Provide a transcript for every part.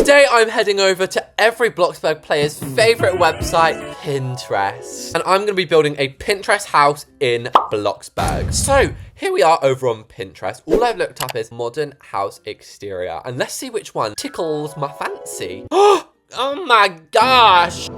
Today I'm heading over to every Bloxburg player's favorite website, Pinterest. And I'm going to be building a Pinterest house in Bloxburg. So here we are over on Pinterest. All I've looked up is modern house exterior. And let's see which one tickles my fancy. Oh my gosh.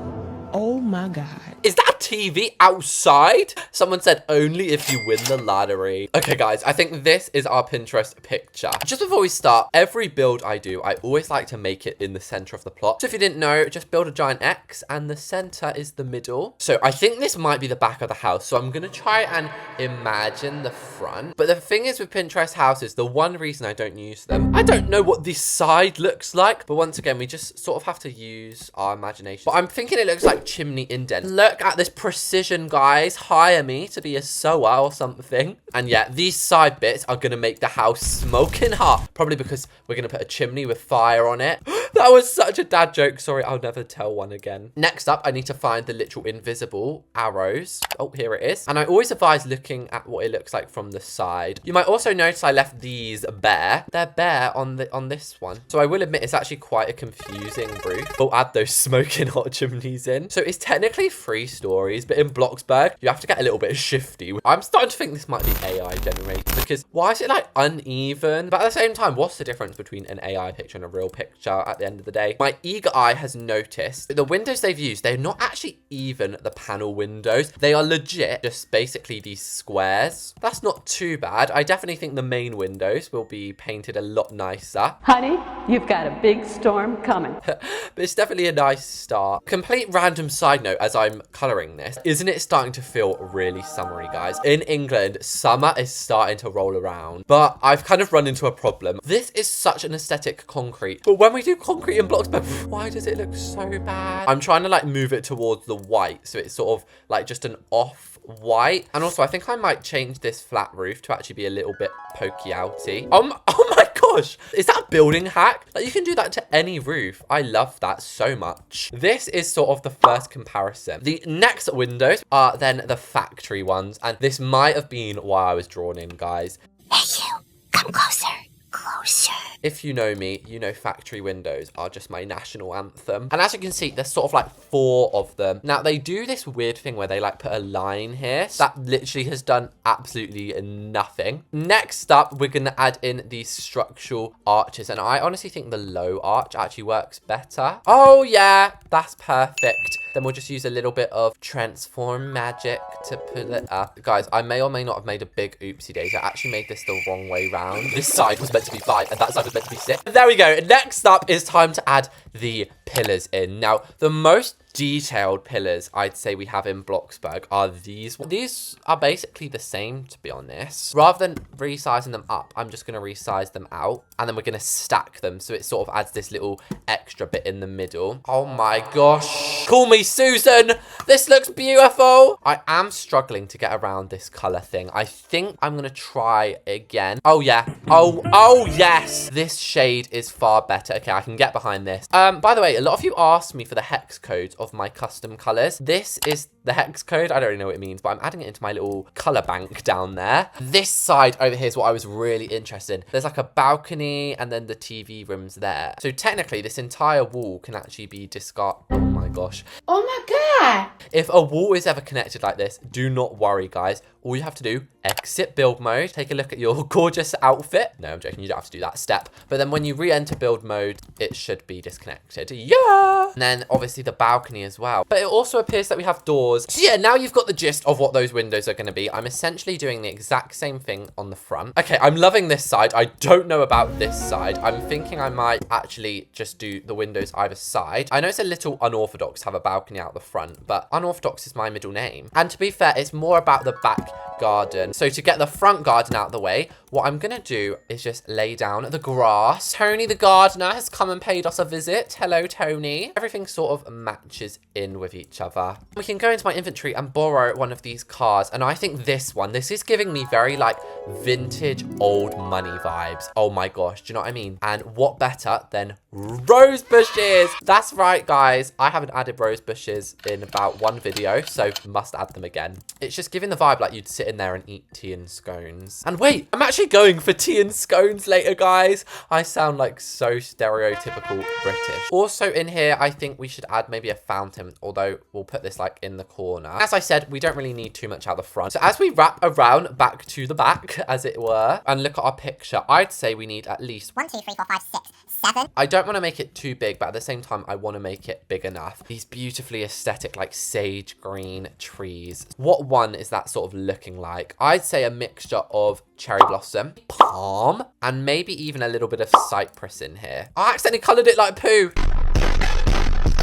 Oh my God. Is that a TV outside? Someone said only if you win the lottery. Okay, guys, I think this is our Pinterest picture. Just before we start, every build I do, I always like to make it in the center of the plot. So if you didn't know, just build a giant X and the center is the middle. So I think this might be the back of the house. So I'm going to try and imagine the front. But the thing is with Pinterest houses, the one reason I don't use them, I don't know what this side looks like. But once again, we just sort of have to use our imagination. But I'm thinking it looks like chimney indent. Look at this precision, guys. Hire me to be a sewer or something. And yeah, these side bits are gonna make the house smoking hot, probably because we're gonna put a chimney with fire on it. That was such a dad joke. Sorry, I'll never tell one again. Next up, I need to find the literal invisible arrows. Oh, here it is. And I always advise looking at what it looks like from the side. You might also notice I left these bare. They're bare on this one. So I will admit it's actually quite a confusing roof. We'll add those smoking hot chimneys in. So it's technically 3 stories, but in Bloxburg, you have to get a little bit shifty. I'm starting to think this might be AI generated because why is it like uneven? But at the same time, what's the difference between an AI picture and a real picture at the end of the day? My eager eye has noticed that the windows they've used, they're not actually even the panel windows. They are legit just basically these squares. That's not too bad. I definitely think the main windows will be painted a lot nicer. Honey, you've got a big storm coming. But it's definitely a nice start. Complete random side note as I'm coloring this. Isn't it starting to feel really summery, guys? In England, summer is starting to roll around, but I've kind of run into a problem. This is such an aesthetic concrete, but when we do concrete in Bloxburg, why does it look so bad? I'm trying to like move it towards the white, so it's sort of like just an off white. And also I think I might change this flat roof to actually be a little bit pokey outy. Oh my gosh, is that a building hack? Like you can do that to any roof. I love that so much. This is sort of the first comparison. The next windows are then the factory ones, and this might have been why I was drawn in, guys. Hey you, come closer. Closer. If you know me, you know factory windows are just my national anthem. And as you can see, there's sort of like 4 of them. Now, they do this weird thing where they like put a line here. That literally has done absolutely nothing. Next up, we're going to add in these structural arches. And I honestly think the low arch actually works better. Oh, yeah, that's perfect. Then we'll just use a little bit of transform magic to put it up. Guys, I may or may not have made a big oopsie daisy. I actually made this the wrong way round. This side was meant to be 5 and that side was meant to be 6. There we go. Next up is time to add the pillars in. Now, the most detailed pillars I'd say we have in Bloxburg are these. These are basically the same, to be honest. Rather than resizing them up, I'm just going to resize them out, and then we're going to stack them so it sort of adds this little extra bit in the middle. Oh my gosh. Call me Susan. This looks beautiful. I am struggling to get around this color thing. I think I'm going to try again. Oh yeah. Oh yes. This shade is far better. Okay, I can get behind this. By the way, a lot of you asked me for the hex codes of my custom colors. This is the hex code. I don't really know what it means, but I'm adding it into my little color bank down there. This side over here is what I was really interested in. There's like a balcony and then the TV room's there. So technically this entire wall can actually be discarded. Oh my gosh. Oh my God. If a wall is ever connected like this, do not worry, guys. All you have to do, exit build mode, take a look at your gorgeous outfit. No, I'm joking, you don't have to do that step. But then when you re-enter build mode, it should be disconnected. Yeah! And then obviously the balcony as well. But it also appears that we have doors. So yeah, now you've got the gist of what those windows are going to be. I'm essentially doing the exact same thing on the front. Okay, I'm loving this side. I don't know about this side. I'm thinking I might actually just do the windows either side. I know it's a little unorthodox to have a balcony out the front, but unorthodox is my middle name. And to be fair, it's more about the back garden. So to get the front garden out of the way, what I'm gonna do is just lay down the grass. Tony the gardener has come and paid us a visit. Hello, Tony. Everything sort of matches in with each other. We can go into my inventory and borrow one of these cars, and I think this is giving me very like vintage old money vibes. Oh my gosh, do you know what I mean? And what better than rose bushes? That's right, guys. I haven't added rose bushes in about 1 video, so must add them again. It's just giving the vibe like you'd sit in there and eat tea and scones. And wait, I'm actually actually going for tea and scones later, guys. I sound like so stereotypical British. Also in here, I think we should add maybe a fountain, although we'll put this like in the corner. As I said, we don't really need too much out the front. So as we wrap around back to the back, as it were, and look at our picture, I'd say we need at least 1, 2, 3, 4, 5, 6, 7. I don't want to make it too big, but at the same time, I want to make it big enough. These beautifully aesthetic, like sage green trees. What one is that sort of looking like? I'd say a mixture of cherry blossom, palm, and maybe even a little bit of cypress in here. I accidentally coloured it like poo.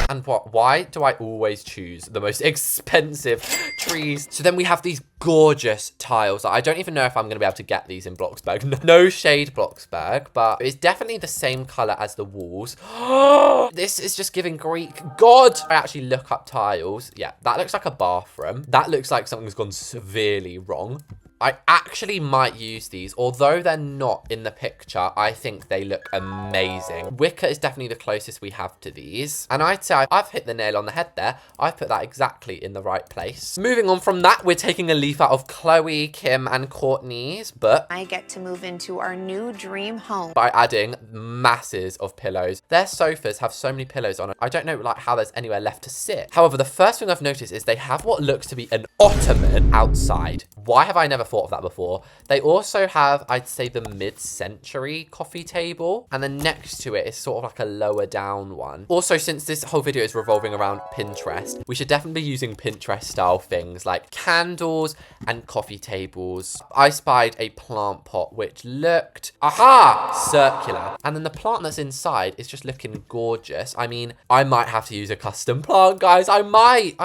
And what? Why do I always choose the most expensive trees? So then we have these gorgeous tiles. I don't even know if I'm going to be able to get these in Bloxburg. No shade Bloxburg, but it's definitely the same colour as the walls. This is just giving Greek god. I actually look up tiles. Yeah, that looks like a bathroom. That looks like something's gone severely wrong. I actually might use these, although they're not in the picture. I think they look amazing. Wicker is definitely the closest we have to these. And I'd say I've hit the nail on the head there. I've put that exactly in the right place. Moving on from that, we're taking a leaf out of Chloe, Kim, and Courtney's book. I get to move into our new dream home By adding masses of pillows. Their sofas have so many pillows on it. I don't know like how there's anywhere left to sit. However, the first thing I've noticed is they have what looks to be an ottoman outside. Why have I never thought of that before? They also have, I'd say, the mid-century coffee table, and then next to it is sort of like a lower down one. Also, since this whole video is revolving around Pinterest, we should definitely be using Pinterest style things like candles and coffee tables. I spied a plant pot which looked, circular, and then the plant that's inside is just looking gorgeous. I mean, I might have to use a custom plant, guys. I might.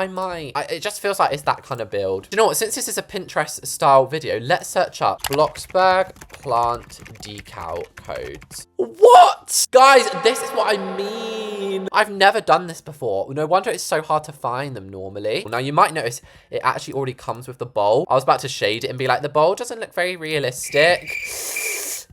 It just feels like it's that kind of build. Do you know what? Since this is a Pinterest style video, let's search up Bloxburg plant decal codes. What? Guys, this is what I mean. I've never done this before. No wonder it's so hard to find them normally. Now, you might notice it actually already comes with the bowl. I was about to shade it and be like, the bowl doesn't look very realistic.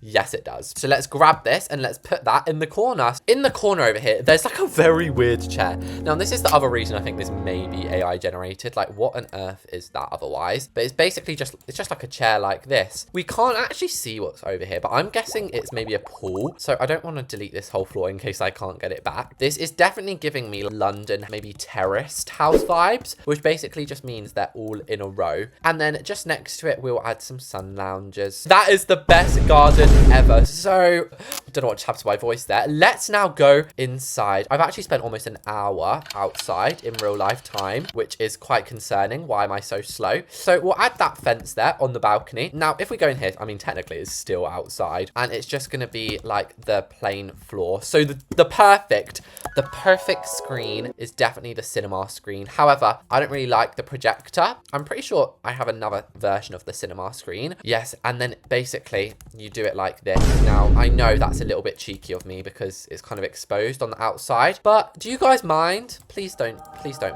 Yes, it does. So let's grab this and let's put that in the corner. In the corner over here, there's like a very weird chair. Now, this is the other reason I think this may be AI generated. Like, what on earth is that otherwise? But it's basically just like a chair like this. We can't actually see what's over here, but I'm guessing it's maybe a pool. So I don't want to delete this whole floor in case I can't get it back. This is definitely giving me London, maybe terraced house vibes, which basically just means they're all in a row. And then just next to it, we'll add some sun lounges. That is the best garden ever. So I don't know what just happened to my voice there. Let's now go inside. I've actually spent almost an hour outside in real life time, which is quite concerning. Why am I so slow? So we'll add that fence there on the balcony. Now, if we go in here, I mean, technically it's still outside, and it's just going to be like the plain floor. So the perfect screen is definitely the cinema screen. However, I don't really like the projector. I'm pretty sure I have another version of the cinema screen. Yes, and then basically you do it like this. Now, I know that's a little bit cheeky of me because it's kind of exposed on the outside, but do you guys mind? Please don't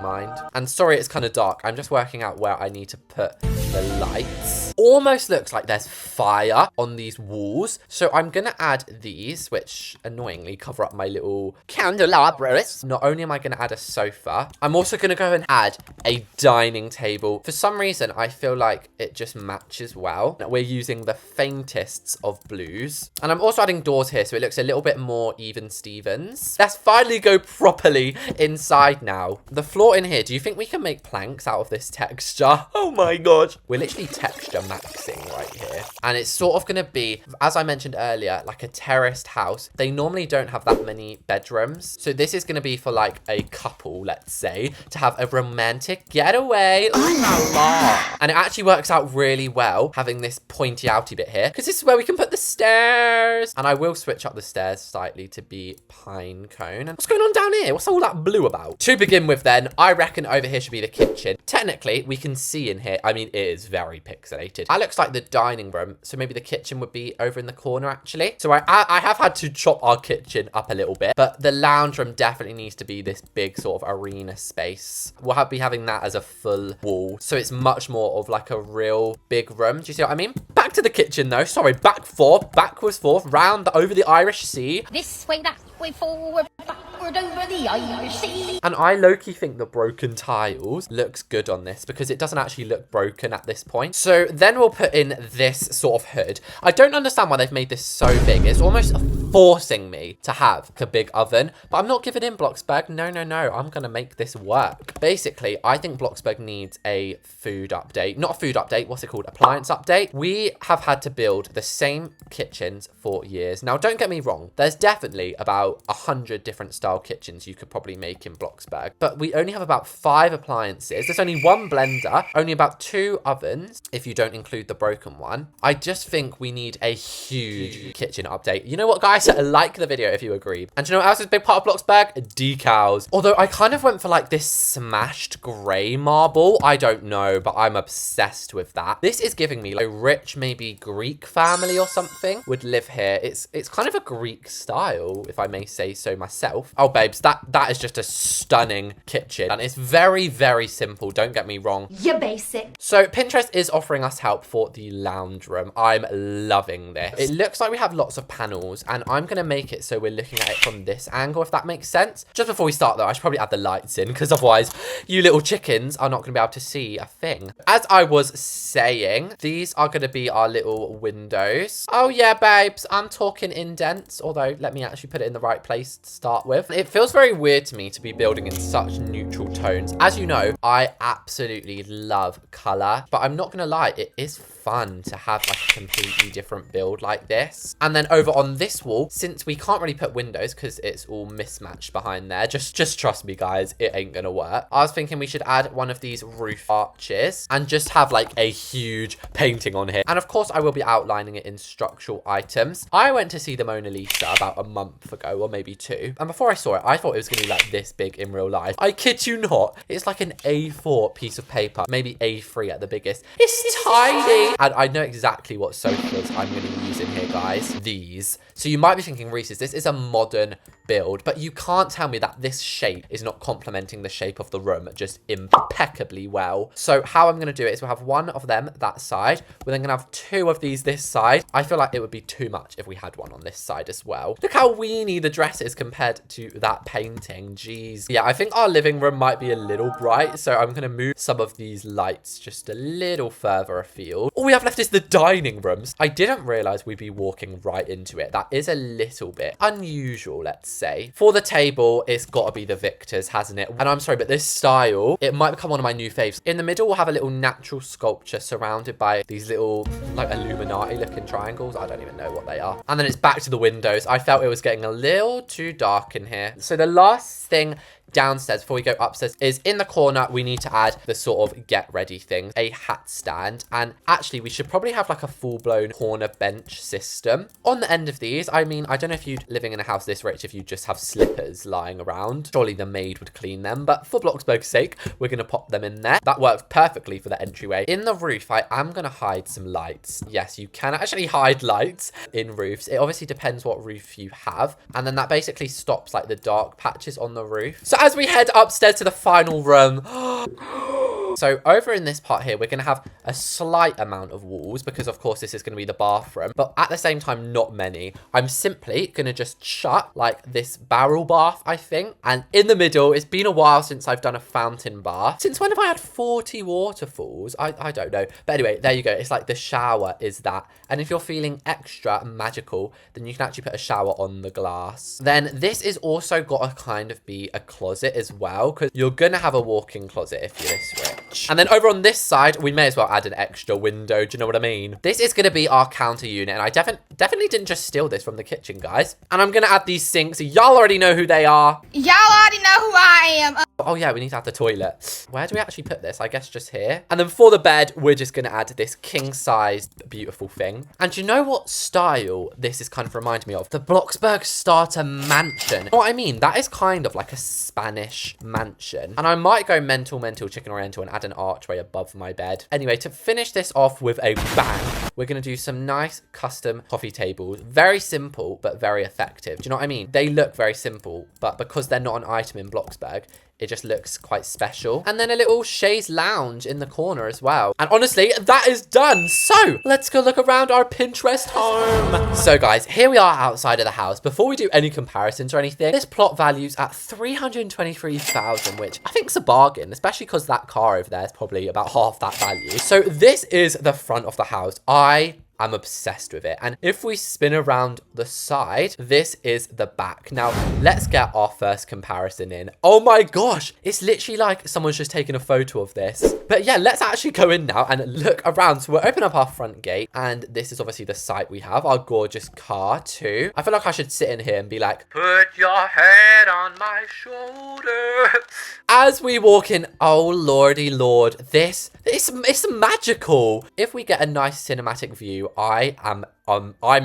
mind. And sorry, it's kind of dark. I'm just working out where I need to put the lights. Almost looks like there's fire on these walls. So I'm going to add these, which annoyingly cover up my little candelabras. Not only am I going to add a sofa, I'm also going to go and add a dining table. For some reason, I feel like it just matches well. We're using the faintest of blues. And I'm also adding doors here, so it looks a little bit more even Stevens. Let's finally go properly inside now. The floor in here, do you think we can make planks out of this texture? Oh my god. We're literally texture maxing right here. And it's sort of going to be, as I mentioned earlier, like a terraced house. They normally don't have that many bedrooms. So this is going to be for like a couple, let's say, to have a romantic getaway. Ooh la la. And it actually works out really well having this pointy outy bit here, because this is where we can put the stairs. And I will switch up the stairs slightly to be pine cone. And what's going on down here? What's all that blue about? To begin with then, I reckon over here should be the kitchen. Technically, we can see in here, I mean, it is very pixelated. That looks like the dining room, so maybe the kitchen would be over in the corner actually. So I have had to chop our kitchen up a little bit, but the lounge room definitely needs to be this big sort of arena space. We'll be having that as a full wall, so it's much more of like a real big room. Do you see what I mean? Back to the kitchen though. Sorry, backwards, forth, round over the Irish Sea. This way, that. Way forward, backward over the Irish Sea. And I low-key think the broken tiles looks good on this because it doesn't actually look broken at this point. So then we'll put in this sort of hood. I don't understand why they've made this so big. It's almost forcing me to have a big oven, but I'm not giving in, Bloxburg. No, no, no. I'm going to make this work. Basically, I think Bloxburg needs a food update. Not a food update. What's it called? Appliance update. We have had to build the same kitchens for years. Now, don't get me wrong. There's definitely about 100 different style kitchens you could probably make in Bloxburg, but we only have about 5 appliances. There's only 1 blender, only about 2 ovens, if you don't include the broken one. I just think we need a huge kitchen update. You know what, guys? Like the video if you agree. And do you know what else is a big part of Bloxburg? Decals. Although I kind of went for like this smashed grey marble. I don't know, but I'm obsessed with that. This is giving me like a rich, maybe Greek family or something would live here. It's kind of a Greek style, if I may say so myself. Oh, babes, that is just a stunning kitchen. And it's very, very simple. Don't get me wrong. You're basic. So Pinterest is offering us help for the lounge room. I'm loving this. It looks like we have lots of panels, and I'm going to make it so we're looking at it from this angle, if that makes sense. Just before we start, though, I should probably add the lights in, because otherwise you little chickens are not going to be able to see a thing. As I was saying, these are going to be our little windows. Oh, yeah, babes, I'm talking indents, although let me actually put it in the right place to start with. It feels very weird to me to be building in such neutral tones. As you know, I absolutely love color, but I'm not going to lie, it is fun to have like a completely different build like this. And then over on this wall, since we can't really put windows because it's all mismatched behind there, just trust me, guys, it ain't gonna work. I was thinking we should add one of these roof arches and just have like a huge painting on here. And of course, I will be outlining it in structural items. I went to see the Mona Lisa about a month ago, or maybe 2. And before I saw it, I thought it was gonna be like this big in real life. I kid you not. It's like an A4 piece of paper, maybe A3 at the biggest. It's tiny. And I know exactly what sofas I'm going to be using here, guys. These. So you might be thinking, Reese's, this is a modern build, but you can't tell me that this shape is not complementing the shape of the room just impeccably well. So how I'm going to do it is we'll have 1 of them that side. We're then going to have 2 of these this side. I feel like it would be too much if we had one on this side as well. Look how weeny the dress is compared to that painting. Jeez. Yeah, I think our living room might be a little bright, so I'm going to move some of these lights just a little further afield. All we have left is the dining rooms. I didn't realize we'd be walking right into it. That is a little bit unusual, let's say. For the table, it's got to be the Victor's, hasn't it? And I'm sorry, but this style, it might become one of my new faves. In the middle, we'll have a little natural sculpture surrounded by these little, like, Illuminati-looking triangles. I don't even know what they are. And then it's back to the windows. I felt it was getting a little too dark in here. So the last thing downstairs before we go upstairs is in the corner we need to add the sort of get ready thing, a hat stand. And actually we should probably have like a full-blown corner bench system on the end of these. I mean, I don't know if you'd living in a house this rich if you just have slippers lying around. Surely the maid would clean them, but for Bloxburg's sake we're gonna pop them in there. That works perfectly for the entryway. In the roof I am gonna hide some lights. Yes, you can actually hide lights in roofs. It obviously depends what roof you have, and then that basically stops like the dark patches on the roof. So as we head upstairs to the final room, so over in this part here, we're going to have a slight amount of walls because, of course, this is going to be the bathroom, but at the same time, not many. I'm simply going to just shut like this barrel bath, I think. And in the middle, it's been a while since I've done a fountain bath. Since when have I had 40 waterfalls? I don't know. But anyway, there you go. It's like the shower is that. And if you're feeling extra magical, then you can actually put a shower on the glass. Then this is also got to kind of be a closet as well, because you're going to have a walk-in closet if you're this rich. And then over on this side, we may as well add an extra window. Do you know what I mean? This is going to be our counter unit. And I definitely didn't just steal this from the kitchen, guys. And I'm going to add these sinks. Y'all already know who they are. Y'all already know who I am. Oh, yeah, we need to add the toilet. Where do we actually put this? I guess just here. And then for the bed, we're just going to add this king-sized beautiful thing. And you know what style this is kind of reminding me of? The Bloxburg Starter Mansion. You know what I mean? That is kind of like a Spanish mansion. And I might go mental chicken oriental and add an archway above my bed. Anyway, to finish this off with a bang, we're going to do some nice custom coffee tables. Very simple, but very effective. Do you know what I mean? They look very simple, but because they're not an item in Bloxburg, It just looks quite special. And then a little chaise lounge in the corner as well. And honestly, that is done. So let's go look around our Pinterest home. So guys, here we are outside of the house. Before we do any comparisons or anything, this plot values at 323,000, which I think is a bargain, especially because that car over there is probably about half that value. So this is the front of the house. I'm obsessed with it. And if we spin around the side, this is the back. Now, let's get our first comparison in. Oh my gosh, it's literally like someone's just taken a photo of this. But yeah, let's actually go in now and look around. So we'll open up our front gate, and this is obviously the site we have, our gorgeous car too. I feel like I should sit in here and be like, put your head on my shoulder. As we walk in, oh lordy lord, it's magical. If we get a nice cinematic view, I'm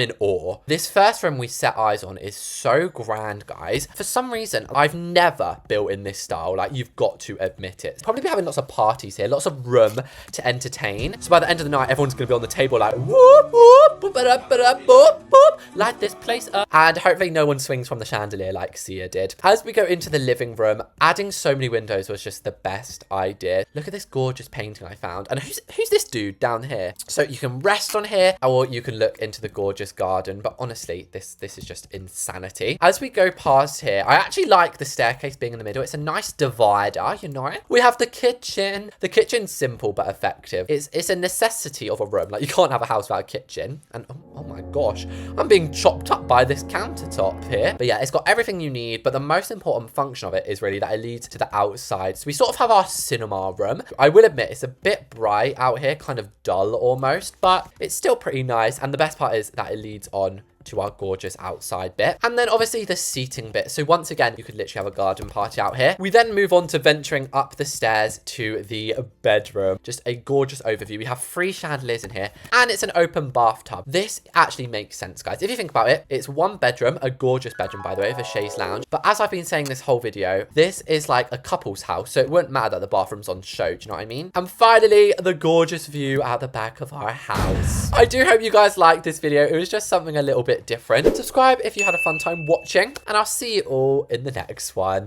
in awe. This first room we set eyes on is so grand, guys. For some reason, I've never built in this style. Like, you've got to admit it. Probably be having lots of parties here, lots of room to entertain. So by the end of the night, everyone's gonna be on the table like, whoop, whoop, boop, boop, boop, boop, boop, light this place up. And hopefully no one swings from the chandelier like Sia did. As we go into the living room, adding so many windows was just the best idea. Look at this gorgeous painting I found. And who's this dude down here? So you can rest on here, or you can look into the gorgeous garden. But honestly, this is just insanity. As we go past here, I actually like the staircase being in the middle. It's a nice divider, you know. We have the kitchen. The kitchen's simple but effective. It's a necessity of a room. Like, you can't have a house without a kitchen. And oh my gosh, I'm being chopped up by this countertop here. But yeah, it's got everything you need. But the most important function of it is really that it leads to the outside. So we sort of have our cinema room. I will admit it's a bit bright out here, kind of dull almost, but it's still pretty nice. And the best part is that it leads on to our gorgeous outside bit. And then obviously the seating bit. So once again, you could literally have a garden party out here. We then move on to venturing up the stairs to the bedroom. Just a gorgeous overview. We have 3 chandeliers in here, and it's an open bathtub. This actually makes sense, guys. If you think about it, it's 1 bedroom, a gorgeous bedroom, by the way, with a chaise lounge. But as I've been saying this whole video, this is like a couple's house, so it wouldn't matter that the bathroom's on show. Do you know what I mean? And finally, the gorgeous view out the back of our house. I do hope you guys liked this video. It was just something a little bit different. Subscribe if you had a fun time watching, and I'll see you all in the next one.